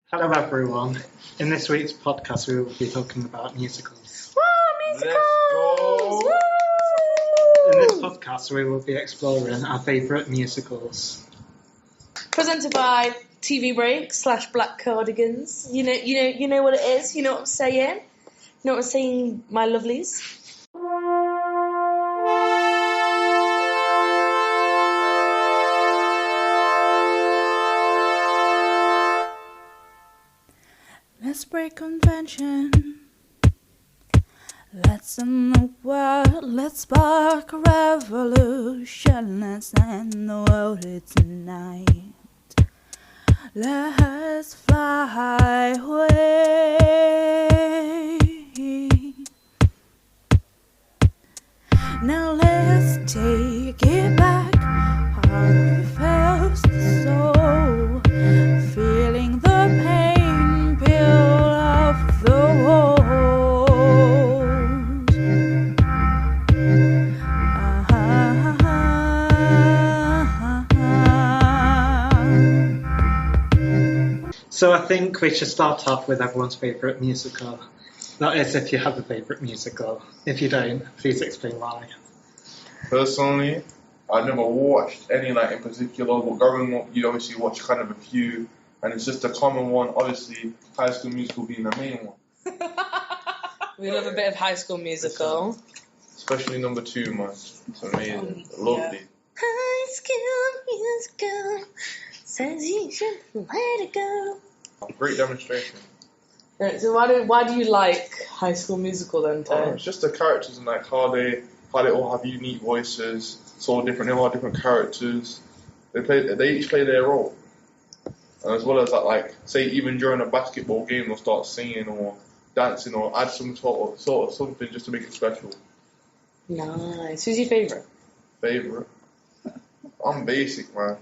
Hello everyone. In this week's podcast we will be talking about musicals. Woo, musicals! Let's go! Woo! In this podcast we will be exploring our favourite musicals. Presented by TVBreak / Black Cardigans. You know what it is. You know what I'm saying. You know what I'm saying, my lovelies. Let's break convention. Let's end the world. Let's spark a revolution. Let's end the world tonight. Let's fly away. Now let's take it back. Our first soul, feeling the pain peel off the walls. So I think we should start off with everyone's favourite musical. That is, if you have a favourite musical. If you don't, please explain why. Personally, I've never watched any in particular, but growing up, you obviously watch kind of a few, and it's just a common one. Obviously, High School Musical being the main one. We love a bit of High School Musical. Especially number 2, man. It's amazing. Lovely. High School Musical says you should let it go. Great demonstration. Right, so why do you like High School Musical then, Tony? It's just the characters and how they all have unique voices. It's all different. They all have different characters. They each play their role. And as well as that, say even during a basketball game, they'll start singing or dancing or add some sort of something just to make it special. Nice. Who's your favourite? Favorite? I'm basic, man.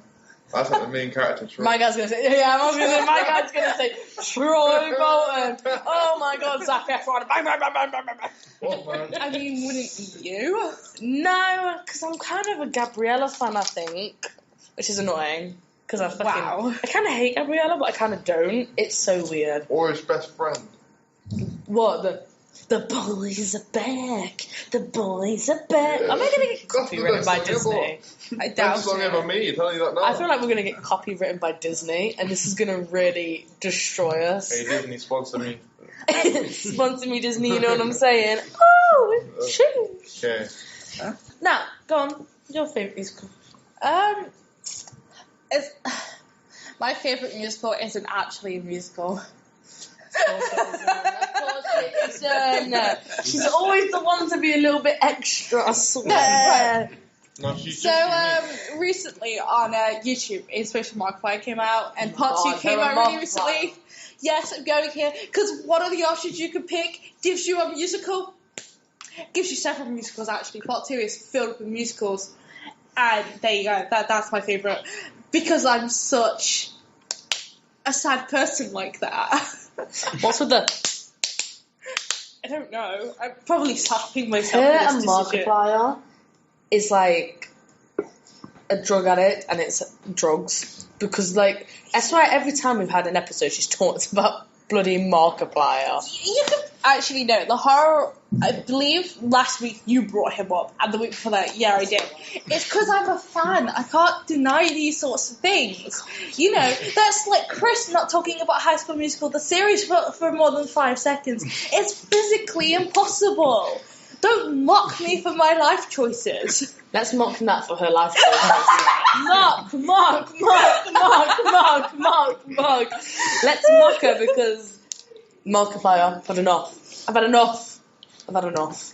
That's the main character. Troy. My guy's gonna say, my guy's gonna say Troy Bolton. Oh my God, Zac Efron. Bang, bang, bang, bang, bang, bang. What, man? I mean, wouldn't you? No, because I'm kind of a Gabriella fan, I think, which is annoying. Because I kind of hate Gabriella, but I kind of don't. It's so weird. Or his best friend. What the boys are back. The boys are back. Yeah. Am I gonna get copywritten by Disney? I doubt Best song it. ever made. Tell you that now. I feel like we're gonna get copywritten by Disney, and this is gonna really destroy us. Hey, Disney, sponsor me. Sponsor me, Disney. You know what I'm saying? Oh, shoot. Okay. Now, go on. Your favourite musical? My favourite musical isn't actually a musical. Of course it isn't. She's always the one to be a little bit extra, I swear. No, she's So, just recently on YouTube, Inspiration Mark 5 came out, and Oh Part 2 God, came there out are really Mark recently. 5. Yes, I'm going here, because one of the options you can pick gives you a musical. Gives you several musicals, actually. Part 2 is filled with musicals, and there you go. That's my favourite, because I'm such a sad person like that. What's with the I don't know. I'm probably slapping myself Her for and this decision. Markiplier is like a drug addict, and it's drugs. Because, I swear every time we've had an episode, she's talked about bloody Markiplier. You can actually know the horror. I believe last week you brought him up, and the week before that, yeah, I did. It's because I'm a fan. I can't deny these sorts of things. You know, that's like Chris not talking about High School Musical, the series, for more than 5 seconds. It's physically impossible. Don't mock me for my life choices. Let's mock that for her life. Mock. Let's mock her because Markiplier, I've had enough.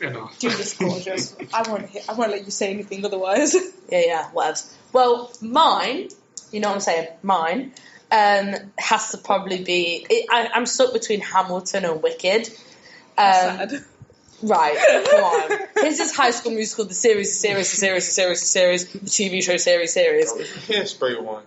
Enough. Do disclosures. I won't let you say anything otherwise. Yeah, whatever. Well, mine, you know what I'm saying, mine, has to probably be, I'm stuck between Hamilton and Wicked. Sad. Right, come on. His is High School Musical, the series, the TV show series. It's the Hairspray one.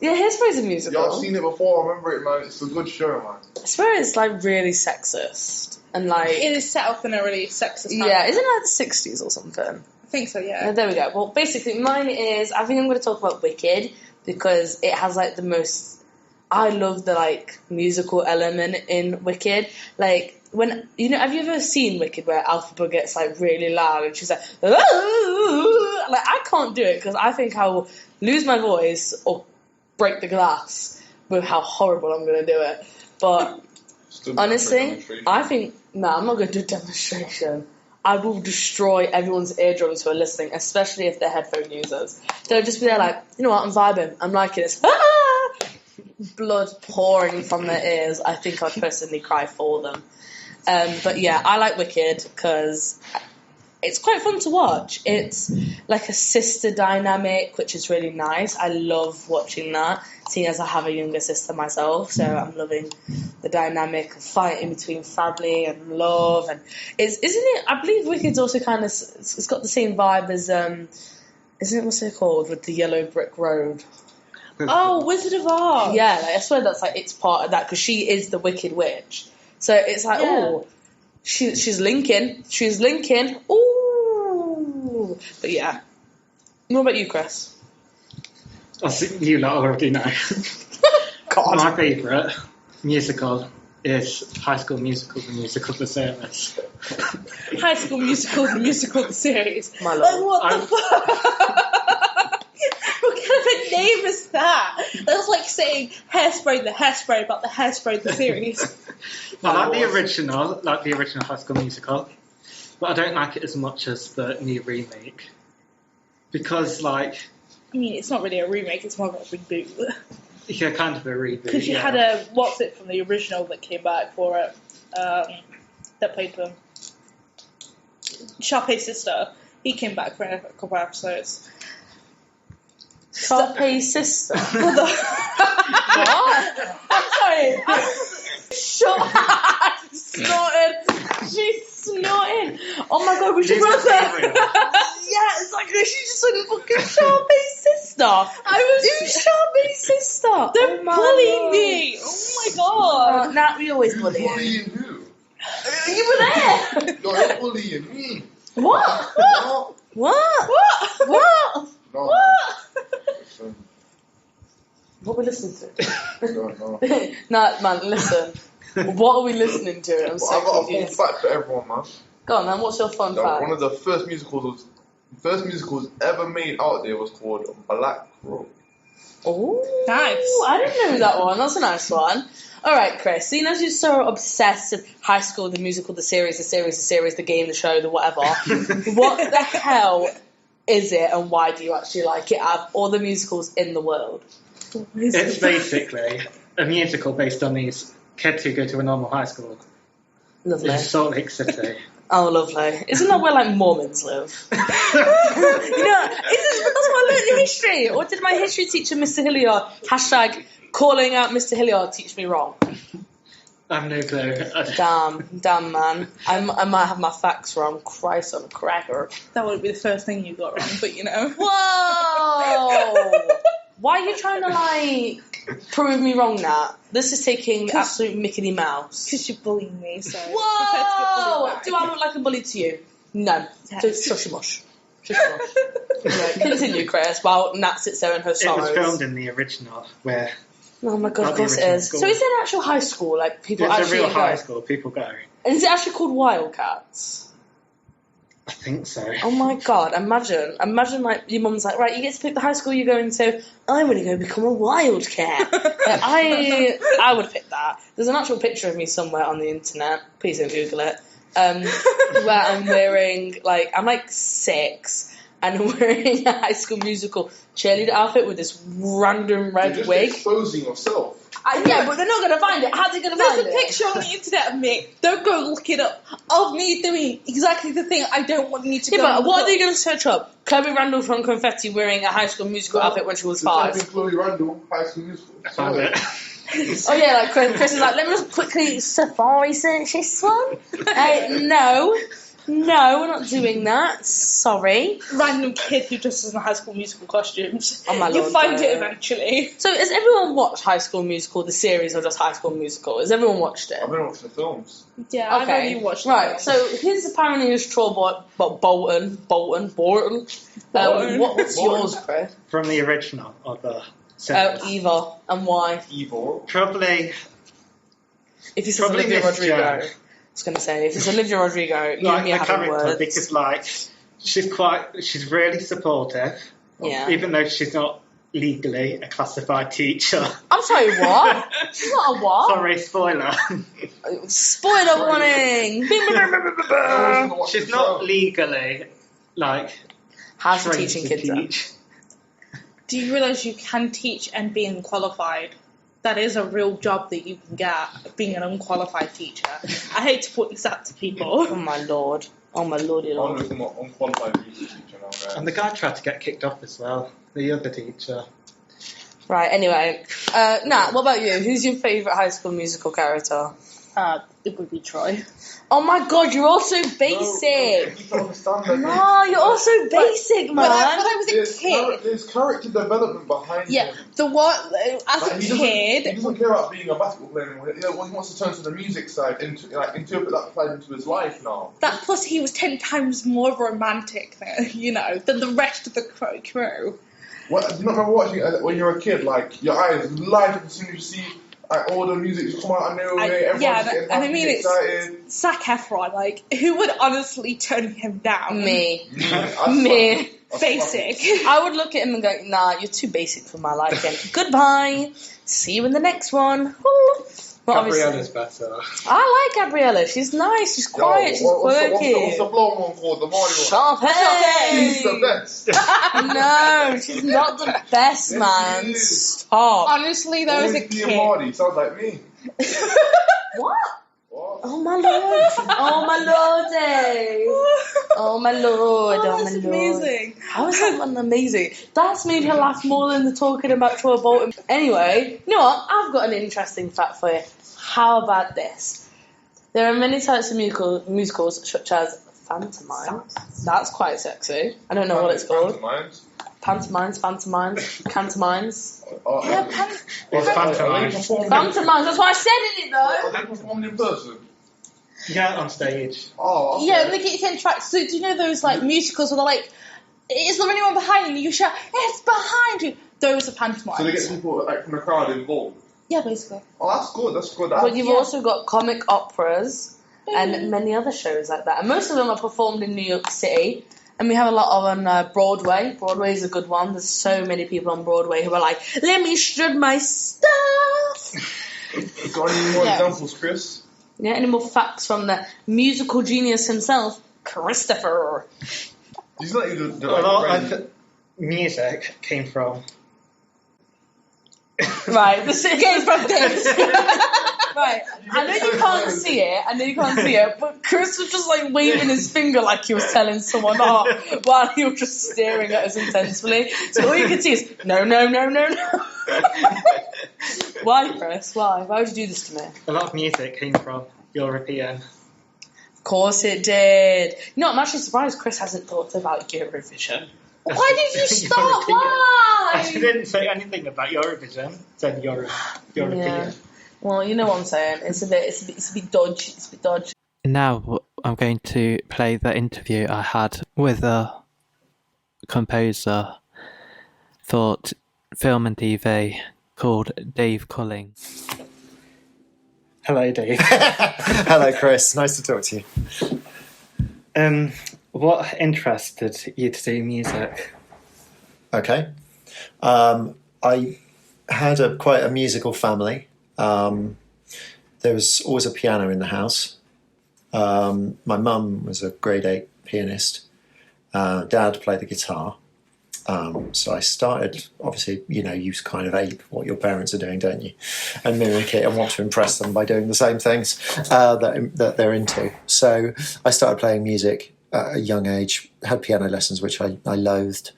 Yeah, Hairspray's a musical. Yeah, I've seen it before. I remember it, man. It's a good show, man. I swear it's really sexist and It is set up in a really sexist manner. yeah, isn't it the 60s or something? I think so, yeah. There we go. Well, basically, mine is, I think I'm going to talk about Wicked because it has the most I love the like musical element in Wicked. Like when have you ever seen Wicked where Elphaba gets like really loud and she's like, "Ooh!" Like I can't do it because I think I will lose my voice or break the glass with how horrible I'm gonna do it. But honestly, I think I'm not gonna do a demonstration. I will destroy everyone's eardrums who are listening, especially if they're headphone users. They'll just be there like, you know what, I'm vibing, I'm liking this. Blood pouring from their ears. I think I'd personally cry for them. But yeah, I like Wicked because it's quite fun to watch. It's like a sister dynamic, which is really nice. I love watching that, seeing as I have a younger sister myself, so I'm loving the dynamic of fighting between family and love. And isn't it? I believe Wicked's also kind of it's got the same vibe as isn't it? What's it called with the yellow brick road? Oh, Wizard of Oz. Yeah, like, I swear that's like it's part of that because she is the Wicked Witch. So it's like, oh, she's linking. Ooh, but yeah. What about you, Chris? I think you lot already know. God. My favourite musical is High School Musical, the musical, the series. High School Musical, the musical, the series. My lord. Like, what the fuck? What kind of a name is that? That's like saying Hairspray, the Hairspray about the Hairspray, the series. I like the original High School Musical, but I don't like it as much as the new remake. Because, like... I mean, it's not really a remake, it's more of a reboot. Yeah, kind of a reboot, Because you had a, what's it from the original that came back for it, that played them. Sharpay's sister, he came back for a couple of episodes. Sharpay's sister. What? I'm sorry. She's snorting. Oh my god, we should run her. Yeah, it's like she's just like fucking Sharpay's sister. Who's Sharpay's sister? They're bullying me. Oh my god. Nah, we always bully you. Bullying who? You were there. No, you're bullying me. What? No. What? No. Listen. What are we listening to? I don't know. Nah, man, listen. What are we listening to? I'm But so I've got a fun confused. fact for everyone, man. Go on, man. What's your fun That fact? one of the first musicals ever made out there was called Black Road. Oh, Nice. I didn't know that one. That's a nice one. All right, Chris. Seeing as you're so obsessed with High School, the musical, the series, the game, the show, the whatever, what the hell is it, and why do you actually like it out of all the musicals in the world? It's basically a musical based on these kids who go to a normal high school Lovely. in Salt Lake City. Oh, lovely. Isn't that where, like, Mormons live? That's what I learned in history. Or did my history teacher, Mr. Hilliard, #calling out Mr. Hilliard, teach me wrong? I have no clue. Damn, man. I might have my facts wrong. Christ on a cracker. That would be the first thing you got wrong, but you know. Whoa! Why are you trying to, like, prove me wrong now? This is taking absolute Mickey Mouse. Because you're bullying me, so. Whoa! Do I look like a bully to you? No. Yes. Just shush mush. Right, continue, Chris, while Nat sits there in her It sorrows. was filmed in the original, where Oh my god, Not of the course it original is. school. So is it an actual high school? Like, people it's actually a real go? high school, people go. And is it actually called Wildcats? I think so. Oh my god, imagine like your mum's like, right, you get to pick the high school you're going to. I'm going to go become a wildcat. Like, I would pick that. There's an actual picture of me somewhere on the internet. Please don't Google it. Where I'm wearing I'm like 6 and I'm wearing a High School Musical cheerleader outfit with this random red You're just wig. exposing yourself. Yeah, but they're not going to find it. How's they going to There's find a it? picture on the internet of me. Don't go look it up. Of me doing exactly the thing I don't want you to Yeah, go but and what look are they up. going to search up? Chloe Randall from Confetti wearing a High School Musical outfit when she was 5. Just Chloe Randall, High School Musical. Found it. Oh yeah, like Chris is like, let me just quickly safari search this one. No, we're not doing that. Sorry. Random kid who dresses in High School Musical costumes. Oh my lord. You'll find no. it eventually. So has everyone watched High School Musical, the series, or just High School Musical? Has everyone watched it? I've been watching the films. Yeah, I've only watched it. Right, so his apparently is Troy Bolton. Bolton. What's yours, Chris? From the original, or the... So Eva. And why? Evil. probably If you said Probably Olivia Miss Rodrigo. Jan. I was going to say, if it's Olivia Rodrigo, you and like me the having character words. because like she's really supportive, Yeah. even though she's not legally a classified teacher. I'm sorry, what? She's not a what? Sorry, spoiler. Spoiler warning! She's not legally like How's she trained teaching to kids up? teach. Do you realise you can teach and be unqualified? That is a real job that you can get, being an unqualified teacher. I hate to put this out to people. Oh my lord. Oh my lordy I'm lord. just not unqualified music teacher now, man. And the guy tried to get kicked off as well. The other teacher. Right, anyway. Nat, what about you? Who's your favourite High School Musical character? It would be Troy. Oh my god, you're all so basic! You don't understand that. No, you're all so basic, man! When I was a kid, There's character development behind yeah, him. the one as Like, a he kid, doesn't care about being a basketball player anymore. He wants to turn to the music side, interpret that side into his life now. that plus he was 10 times more romantic than the rest of the crew. What, do you not remember watching it when you were a kid? Like, your eyes light up as soon as you see all the music just come out of nowhere. Everyone's I mean, it's excited. Zac Efron. Like, who would honestly turn him down? Me. Me. Me. Basic. I would look at him and go, nah, you're too basic for my liking. Goodbye. See you in the next one. Woo. But obviously, Gabriella's better. I like Gabriella. She's nice. She's quiet. She's quirky. What's the blonde one called? The Mario Sharpay. She's the best. No, she's not the best, Yes, man. she is. Stop. Honestly, though, as a Always being kid, Marty. Sounds like me. What? What? Oh my lord. Oh my lordy. Oh my lord. Oh, that's my lord. amazing. How is that one amazing? That's made her laugh more than the talking about Troy Bolton. Anyway, you know what? I've got an interesting fact for you. How about this? There are many types of musicals such as pantomime. That's quite sexy. I don't know what it's called. Pantomimes, pantomimes. Yeah, It's pantomime. Pantomimes, that's what I said in it though. Are they performed in person? Yeah, on stage. Oh, okay. Yeah, they get you to interact. So do you know those like musicals where they're like, is there anyone behind you? You shout, it's behind you. Those are pantomimes. So they get people like from the crowd involved. Yeah, basically. Oh, that's good. That's good. But you've Yeah. also got comic operas and many other shows like that. And most of them are performed in New York City. And we have a lot of on Broadway. Broadway is a good one. There's so many people on Broadway who are like, let me strut my stuff. Got any more Yeah. examples, Chris? Yeah, any more facts from the musical genius himself, Christopher? He's not even A lot of music came from. Right, this came from this. Right, I know you can't see it, but Chris was just like waving his finger like he was telling someone off while he was just staring at us intensely. So all you can see is, no. Why, Chris? Why? Why would you do this to me? A lot of music came from European. Of course it did. You know, I'm actually surprised Chris hasn't thought about Eurovision. Why did you stop? European. Why? I didn't say anything about Eurovision. I said European. Yeah. Well, you know what I'm saying. It's a bit dodgy. It's a bit dodgy. Now I'm going to play the interview I had with a composer for film and TV called Dave Culling. Hello, Dave. Hello, Chris. Nice to talk to you. What interested you to do music? Okay. I had quite a musical family. There was always a piano in the house. My mum was a grade 8 pianist. Dad played the guitar. So I started, obviously, you kind of ape what your parents are doing, don't you? And mimic it and want to impress them by doing the same things that they're into. So I started playing music at a young age, had piano lessons, which I loathed.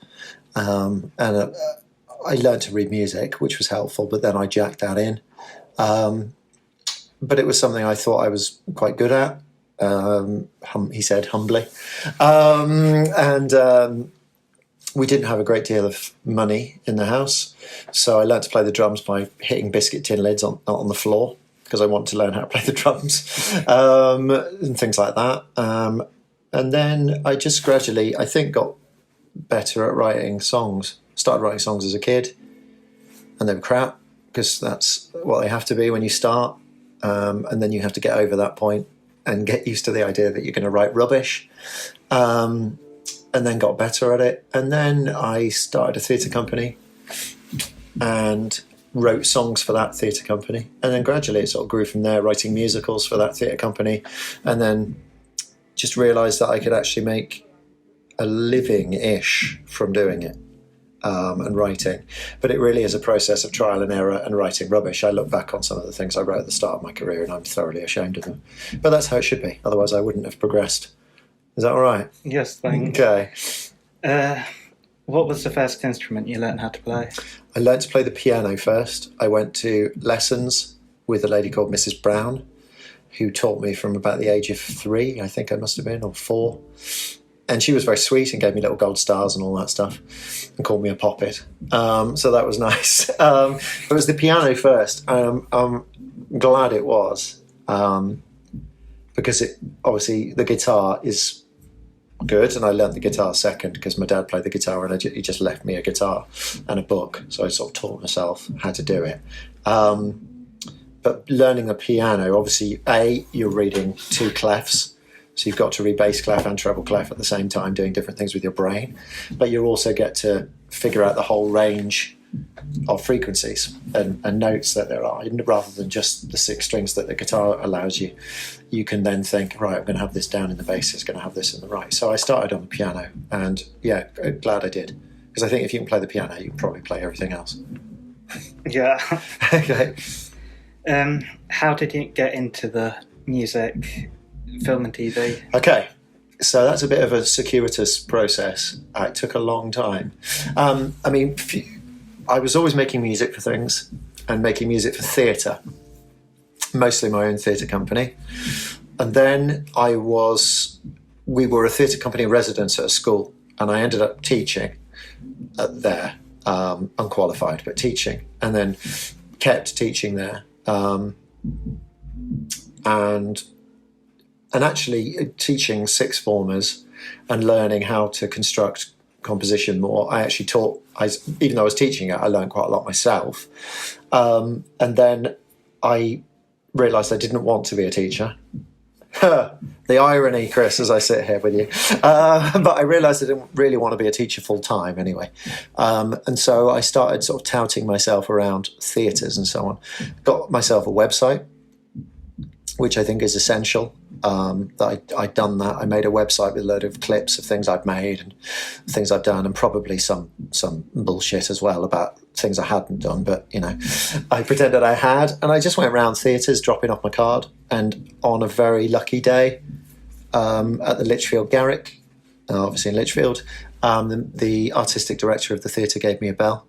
And I learned to read music, which was helpful, but then I jacked that in. But it was something I thought I was quite good at, he said humbly. We didn't have a great deal of money in the house, so I learned to play the drums by hitting biscuit tin lids on the floor, because I wanted to learn how to play the drums, and things like that. And then I just gradually, I think, got better at writing songs. Started writing songs as a kid. and they were crap, because that's what they have to be when you start. And then you have to get over that point and get used to the idea that you're going to write rubbish. And then got better at it. And then I started a theatre company and wrote songs for that theatre company. And then gradually it sort of grew from there, writing musicals for that theatre company. And then just realised that I could actually make a living-ish from doing it. And writing, but it really is a process of trial and error and writing rubbish. I look back on some of the things I wrote at the start of my career and I'm thoroughly ashamed of them, but that's how it should be, otherwise I wouldn't have progressed. Is that all right? Yes, thanks. Okay. What was the first instrument you learned how to play? I learned to play the piano first. I went to lessons with a lady called Mrs. Brown, who taught me from about the age of 3, I think I must have been, or 4. And she was very sweet and gave me little gold stars and all that stuff and called me a poppet. So that was nice. It was the piano first. I'm glad it was, because obviously the guitar is good, and I learned the guitar second because my dad played the guitar and he just left me a guitar and a book. So I sort of taught myself how to do it. But learning the piano, obviously, you're reading 2 clefs. So you've got to read bass clef and treble clef at the same time, doing different things with your brain. But you also get to figure out the whole range of frequencies and notes that there are, rather than just the 6 strings that the guitar allows you. You can then think, right, I'm going to have this down in the bass, it's going to have this in the right. So I started on the piano, and yeah, glad I did. Because I think if you can play the piano, you can probably play everything else. Yeah. Okay. How did you get into the music, film and TV? Okay, so that's a bit of a circuitous process. It took a long time. I mean, I was always making music for things and making music for theatre, mostly my own theatre company. And then we were a theatre company residence at a school, and I ended up teaching there, unqualified, but teaching, and then kept teaching there. And actually teaching 6th formers and learning how to construct composition more. I actually even though I was teaching it, I learned quite a lot myself. And then I realised I didn't want to be a teacher. The irony, Chris, as I sit here with you. But I realised I didn't really want to be a teacher full time anyway. And so I started sort of touting myself around theatres and so on. Got myself a website, which I think is essential. I'd done that. I made a website with a load of clips of things I'd made and things I've done, and probably some bullshit as well about things I hadn't done, but I pretended I had, and I just went around theatres dropping off my card. And on a very lucky day, at the Lichfield Garrick, obviously in Lichfield, the artistic director of the theatre gave me a bell.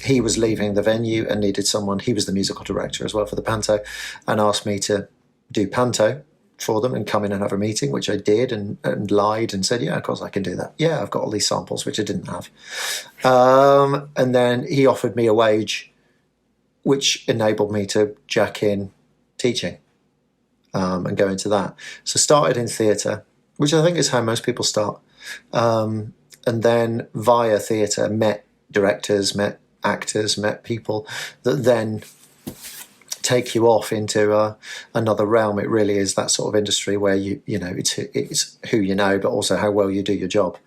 He was leaving the venue and needed someone. He was the musical director as well for the panto, and asked me to do panto for them and come in and have a meeting, which I did, and lied and said, yeah, of course I can do that. Yeah, I've got all these samples, which I didn't have. And then he offered me a wage, which enabled me to jack in teaching and go into that. So started in theatre, which I think is how most people start. And then via theatre, met directors, met actors, met people that then take you off into another realm. It really is that sort of industry where it's who you know, but also how well you do your job.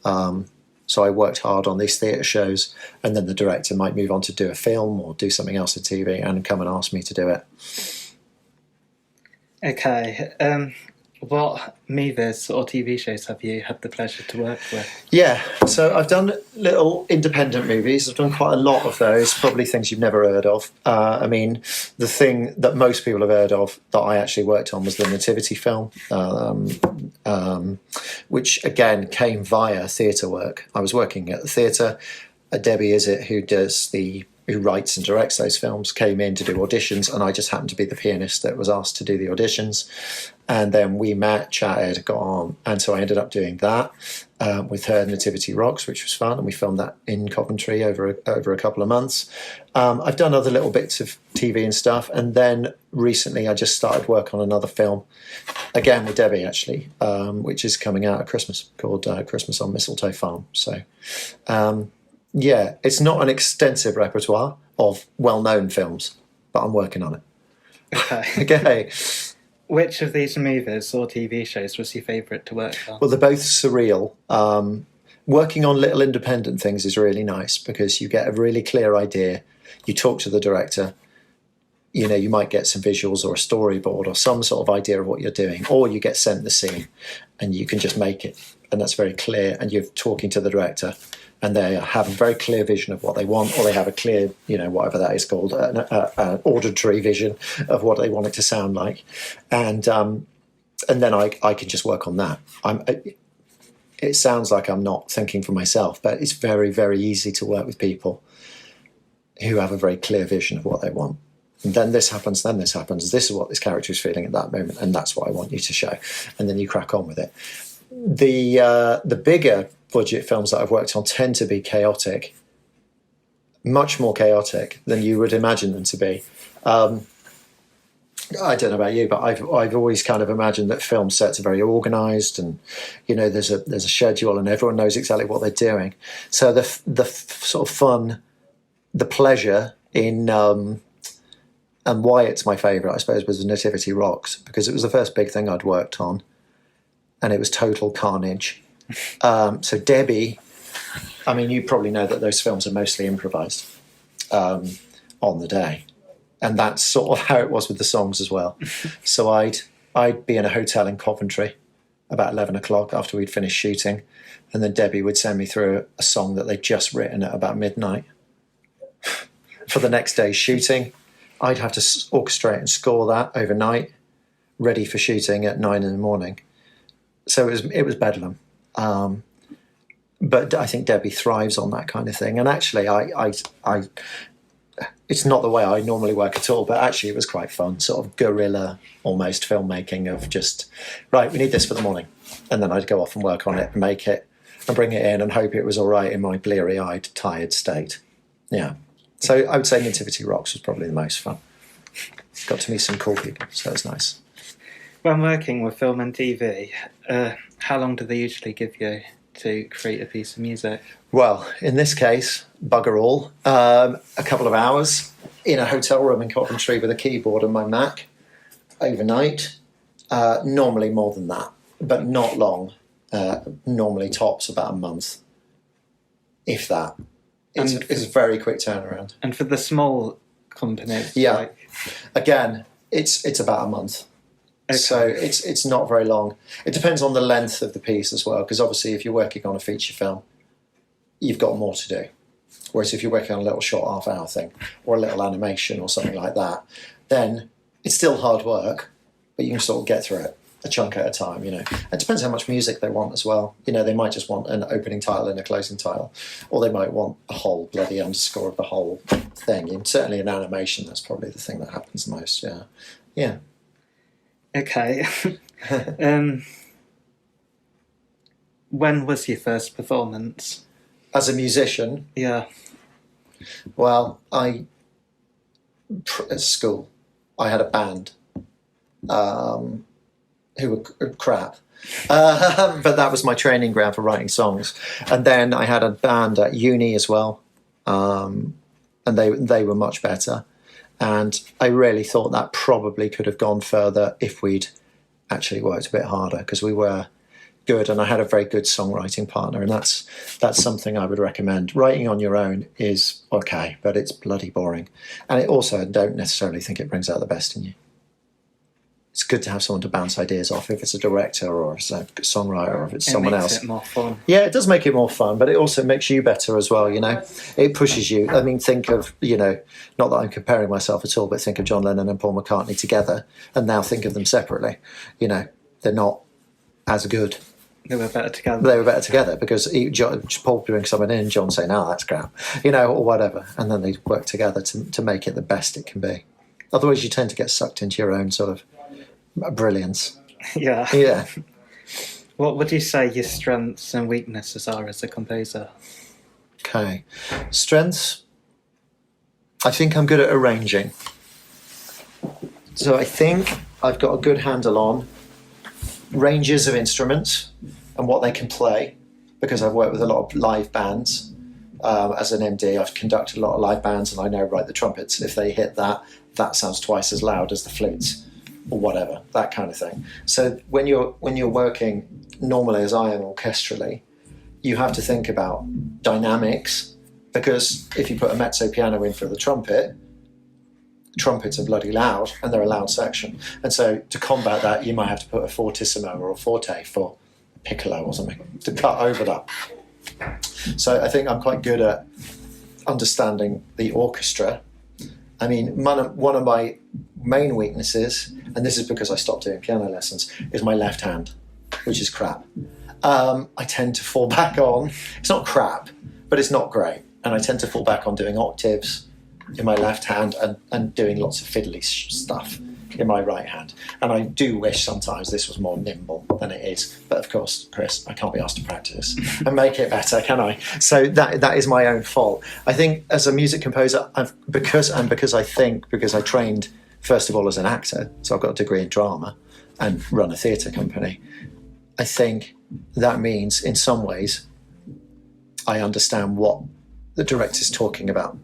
So I worked hard on these theatre shows, and then the director might move on to do a film or do something else in TV and come and ask me to do it. Okay. What movies or TV shows have you had the pleasure to work with? Yeah, so I've done little independent movies. I've done quite a lot of those, probably things you've never heard of. I mean, the thing that most people have heard of that I actually worked on was the Nativity film, which again came via theatre work. I was working at the theatre. Debbie Izzet, who writes and directs those films, came in to do auditions, and I just happened to be the pianist that was asked to do the auditions. And then we met, chatted, got on, and so I ended up doing that with her, Nativity Rocks, which was fun, and we filmed that in Coventry over a couple of months. I've done other little bits of TV and stuff, and then recently I just started work on another film, again with Debbie actually, which is coming out at Christmas, called Christmas on Mistletoe Farm. So Yeah, it's not an extensive repertoire of well-known films, but I'm working on it. Okay. Okay. Which of these movies or TV shows was your favourite to work on? Well, they're both surreal. Working on little independent things is really nice because you get a really clear idea. You talk to the director. You know, you might get some visuals or a storyboard or some sort of idea of what you're doing, or you get sent the scene and you can just make it. And that's very clear. And you're talking to the director and they have a very clear vision of what they want, or they have a clear, you know, whatever that is called, an auditory vision of what they want it to sound like. And then I can just work on that. It sounds like I'm not thinking for myself, but it's very, very easy to work with people who have a very clear vision of what they want. And then this happens, this is what this character is feeling at that moment, and that's what I want you to show. And then you crack on with it. The bigger budget films that I've worked on tend to be chaotic, much more chaotic than you would imagine them to be. I don't know about you, but I've always kind of imagined that film sets are very organised, and you know there's a schedule, and everyone knows exactly what they're doing. So the sort of fun, the pleasure in and why it's my favourite, I suppose, was Nativity Rocks, because it was the first big thing I'd worked on, and it was total carnage. So Debbie, I mean, you probably know that those films are mostly improvised on the day. And that's sort of how it was with the songs as well. So I'd be in a hotel in Coventry about 11 o'clock after we'd finished shooting, and then Debbie would send me through a song that they'd just written at about midnight. For the next day's shooting, I'd have to orchestrate and score that overnight, ready for shooting at 9 in the morning. So it was bedlam. But I think Debbie thrives on that kind of thing. And actually, I it's not the way I normally work at all, but actually it was quite fun, sort of guerrilla almost filmmaking of just, right, we need this for the morning. And then I'd go off and work on it and make it and bring it in and hope it was all right in my bleary-eyed, tired state. Yeah. So I would say Nativity Rocks was probably the most fun. Got to meet some cool people, so it was nice. When working with film and TV, how long do they usually give you to create a piece of music? Well, in this case, bugger all. A couple of hours in a hotel room in Coventry with a keyboard and my Mac overnight. Normally more than that, but not long. Normally tops about a month, if that. It's a very quick turnaround. And for the small companies? Yeah. Again, it's about a month. Okay. So it's not very long. It depends on the length of the piece as well, because obviously if you're working on a feature film, you've got more to do. Whereas if you're working on a little short half-hour thing or a little animation or something like that, then it's still hard work, but you can sort of get through it a chunk at a time, you know. It depends how much music they want as well. You know, they might just want an opening title and a closing title, or they might want a whole bloody underscore of the whole thing. And certainly in animation, that's probably the thing that happens most, yeah. Yeah. Okay. When was your first performance? As a musician? Yeah. Well, at school, I had a band who were crap. But that was my training ground for writing songs. And then I had a band at uni as well, and they were much better. And I really thought that probably could have gone further if we'd actually worked a bit harder, because we were good, and I had a very good songwriting partner, and that's something I would recommend. Writing on your own is okay, but it's bloody boring. And it also, I don't necessarily think it brings out the best in you. It's good to have someone to bounce ideas off, if it's a director or it's a songwriter or if it's someone else. It makes it more fun. Yeah, it does make it more fun, but it also makes you better as well, you know. It pushes you. I mean, think of, you know, not that I'm comparing myself at all, but think of John Lennon and Paul McCartney together, and now think of them separately. You know, they're not as good. They were better together. They were better together because Paul brings someone in, John saying, "Oh, that's crap," you know, or whatever, and then they work together to make it the best it can be. Otherwise, you tend to get sucked into your own sort of brilliance. Yeah. Yeah. What would you say your strengths and weaknesses are as a composer? Okay. Strengths. I think I'm good at arranging. So I think I've got a good handle on ranges of instruments and what they can play, because I've worked with a lot of live bands As an MD, I've conducted a lot of live bands, and I know, right, the trumpets, if they hit that, that sounds twice as loud as the flutes, or whatever, that kind of thing. So when you're working normally, as I am, orchestrally, you have to think about dynamics, because if you put a mezzo piano in for the trumpets are bloody loud, and they're a loud section. And so to combat that, you might have to put a fortissimo or a forte for piccolo or something to cut over that. So I think I'm quite good at understanding the orchestra. I mean, one of my main weaknesses, and this is because I stopped doing piano lessons, is my left hand, which is crap. I tend to fall back on, it's not crap, but it's not great. And I tend to fall back on doing octaves in my left hand and doing lots of fiddly stuff in my right hand. And I do wish sometimes this was more nimble than it is. But of course, Chris, I can't be asked to practice and make it better, can I? So that is my own fault. I think as a music composer, because I trained, first of all, as an actor, so I've got a degree in drama and run a theatre company, I think that means in some ways I understand what the director's talking about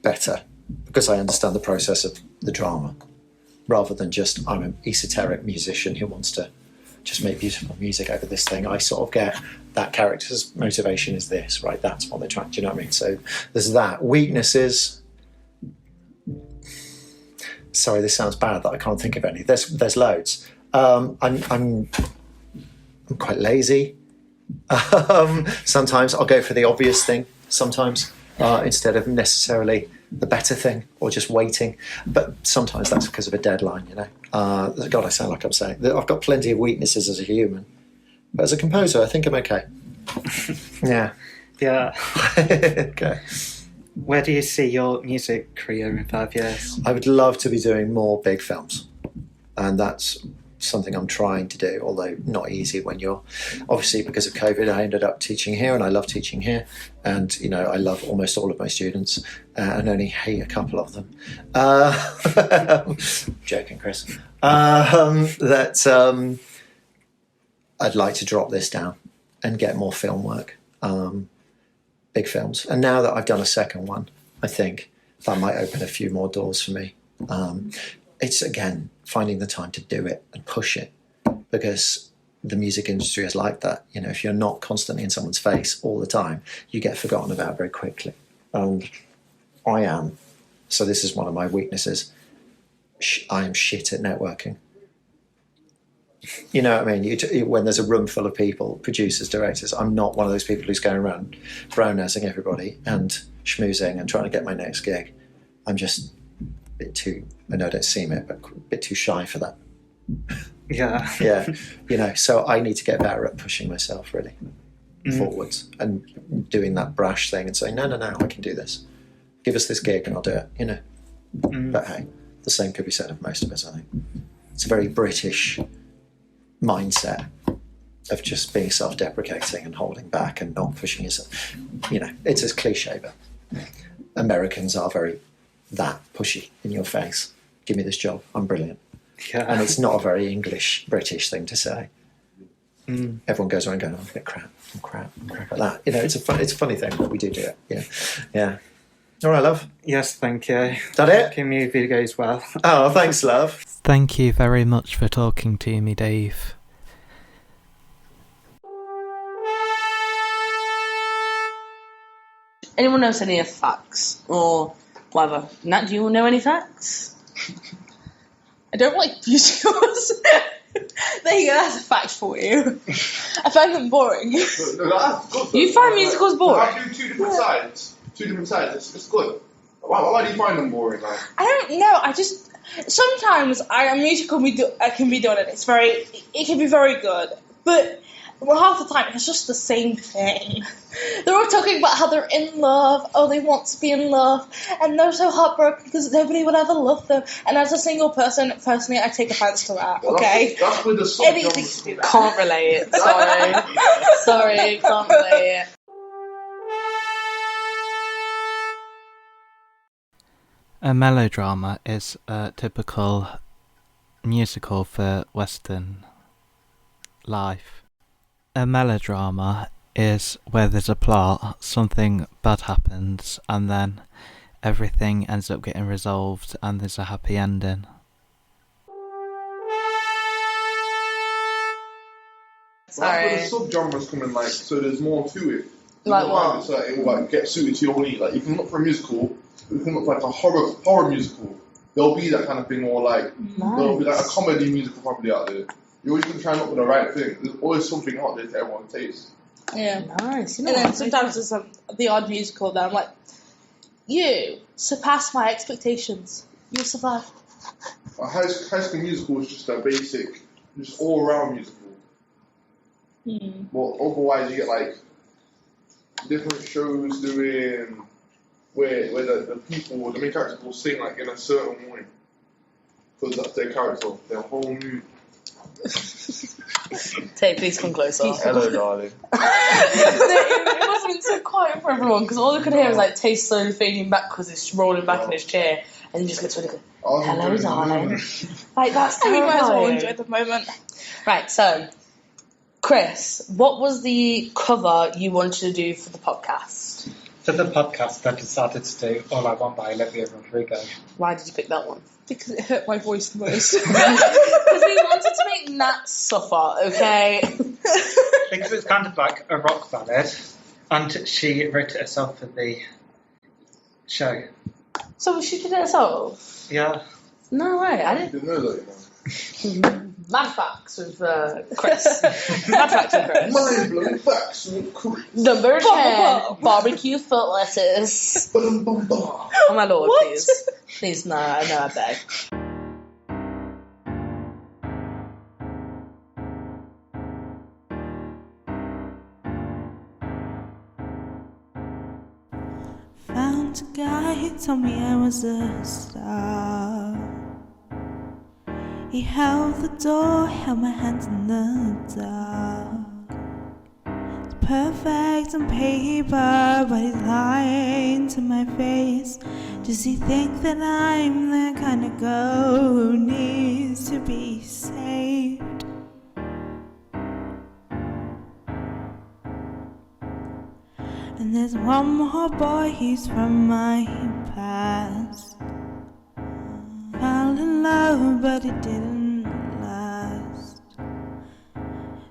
better, because I understand the process of the drama, rather than just I'm an esoteric musician who wants to just make beautiful music over this thing. I sort of get that character's motivation is this, right? That's what they're trying. Do you know what I mean? So there's that. Weaknesses. Sorry, this sounds bad that I can't think of any. There's loads. I'm quite lazy. Sometimes I'll go for the obvious thing. Sometimes instead of necessarily the better thing, or just waiting. But sometimes that's because of a deadline, you know. God, I sound like I'm saying that I've got plenty of weaknesses as a human, but as a composer, I think I'm okay. Yeah. Yeah. Okay. Where do you see your music career in 5 years? I would love to be doing more big films, and that's something I'm trying to do, although not easy when you're, obviously because of COVID, I ended up teaching here, and I love teaching here, and you know I love almost all of my students and only hate a couple of them. Joking, Chris. I'd like to drop this down and get more film work, big films. And now that I've done a second one, I think that might open a few more doors for me. It's again finding the time to do it and push it, because the music industry is like that. You know, if you're not constantly in someone's face all the time, you get forgotten about very quickly. And I am. So this is one of my weaknesses. I am shit at networking. You know what I mean? When there's a room full of people, producers, directors, I'm not one of those people who's going around brown-nosing everybody and schmoozing and trying to get my next gig. I'm just a bit too, I know I don't seem it, but a bit too shy for that. Yeah. Yeah. You know, so I need to get better at pushing myself really forwards and doing that brash thing and saying, no, I can do this. Give us this gig and I'll do it, you know. But hey, the same could be said of most of us, I think. It's a very British mindset of just being self-deprecating and holding back and not pushing yourself. You know, it's as cliche, but Americans are very that pushy in your face. Give me this job, I'm brilliant. Yeah. And it's not a very English, British thing to say. Everyone goes around going, oh, I'm a bit crap like that. You know, it's a funny thing, but we do it. Yeah. All right, love. Yes, thank you. Is that it? Your movie goes well. Oh, thanks, love. Thank you very much for talking to me, Dave. Anyone knows any facts or whatever? Nat, do you know any facts? I don't like musicals. There you go, that's a fact for you. I find them boring. You find musicals boring? I do two different sides. It's good. Why do you find them boring? Like? I don't know. I just sometimes a musical can be done and it can be very good, but half the time it's just the same thing. They're all talking about how they're in love, they want to be in love, and they're so heartbroken because nobody will ever love them. And as a single person, personally, I take offence to that. Okay, that's with the anything to do that. Can't relate. Sorry, can't relate. A melodrama is a typical musical for Western life. A melodrama is where there's a plot, something bad happens, and then everything ends up getting resolved and there's a happy ending. That's where the subgenres come in, like, so there's more to it. Like what? It's like, it will like get suited to your need. Like, you can look for a musical, you can look for like a horror musical. There'll be that kind of thing, or like there'll be like a comedy musical probably out there. You're always gonna try and look for the right thing. There's always something out there to everyone's taste. Yeah. Nice. And then sometimes there's the odd musical that I'm like, you surpassed my expectations. You survived. High School Musical is just a basic, just all around musical. Well, otherwise you get like different shows doing where the people, the main characters will sing like in a certain way because that's their character, their whole mood. Tay, please come closer. Hello, darling. It must have been so quiet for everyone because all I could hear was like Tay slowly fading back because he's rolling back in his chair and he just gets really good. Hello, darling. Like, that's We might as well terrifying. enjoy the moment. Right, so, Chris, what was the cover you wanted to do for the podcast? For the podcast, I decided to do All I Want by Olivia Rodrigo. Why did you pick that one? Because it hurt my voice the most. Because we wanted to make Nat suffer, okay? Because it's kind of like a rock ballad, and she wrote it herself for the show. So she did it herself? Yeah. No way, I didn't. Didn't know that, you know. Mad Facts with Chris. Mad Facts with Chris. Mind-blowing facts with Chris. Number 10, barbecue foot lettuce. Oh my lord, What? please. Please, no, I beg. Found a guy who told me I was a star. He held the door, held my hand in the dark. It's perfect on paper, but he's lying to my face. Does he think that I'm the kind of girl who needs to be saved? And there's one more boy, he's from my past. Fell in love, but it didn't last.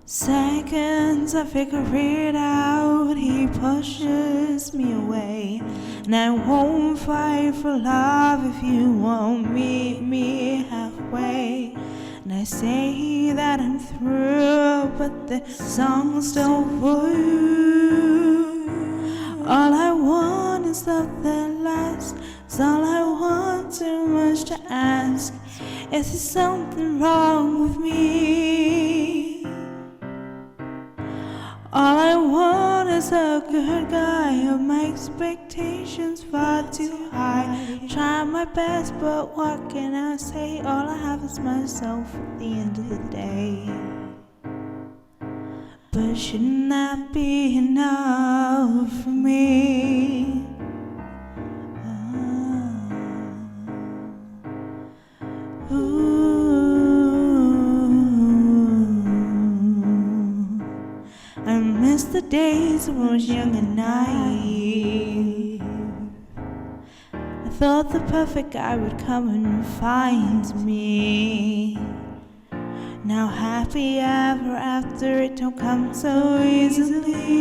Seconds, I figure it out. He pushes me away, and I won't fight for love if you won't meet me halfway. And I say that I'm through, but the song's still full. All I want is love that lasts. It's all I want, too much to ask. Is there something wrong with me? All I want is a good guy. My expectations far too high. Try my best, but what can I say? All I have is myself at the end of the day. But shouldn't that be enough for me? I miss the days when I was young and naive. I thought the perfect guy would come and find me. Now happy ever after, it don't come so easily.